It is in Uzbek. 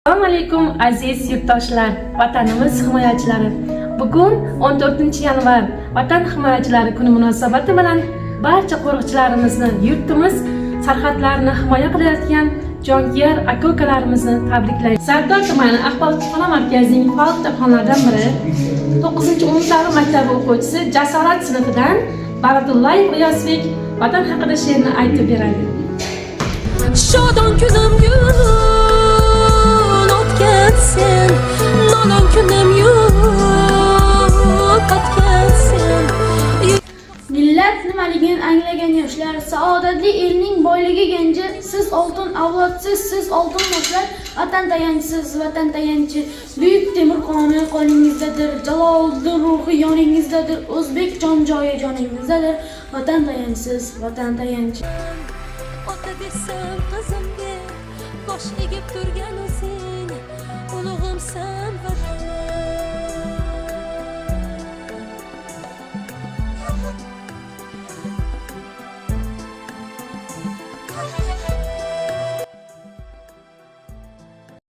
Assalomu alaykum aziz yurtdoshlar, vatanimiz himoyachilari. Bugun 14 yanvar Vatan himoyachilari kuni munosabati bilan barcha qo'riqchilarimizni, yurtimiz sarhadlarini himoya qilayotgan jonkuyar aka-ukalarimizni tabriklaymiz. Sardor tumani Axborot kutubxona markazining faol kitobxonalaridan biri 9-umumta'lim maktabi o'quvchisi Jasorat sinfidan Baratullayev G'iyosbek vatan haqida she'rni aytib beradi. Shodon kunim o'tgansen, nodon kunim yo'qotgansen. Millat nimaligini anglagan yoshlar, saodatli elning boyligi genji, siz oltin avlodsiz, siz oltin yoshlar, vatan tayanchisiz, vatan tayanchi. Buyuk Temur qoni qoningizdadir, Jaloliddin ruhi yoningizdadir, o'zbek jon joyi joningizdadir, vatan tayanchisiz, vatan tayanchi. Ota desam qizimga, bosh egib turgan o'zing, ulug'imsan vatanim.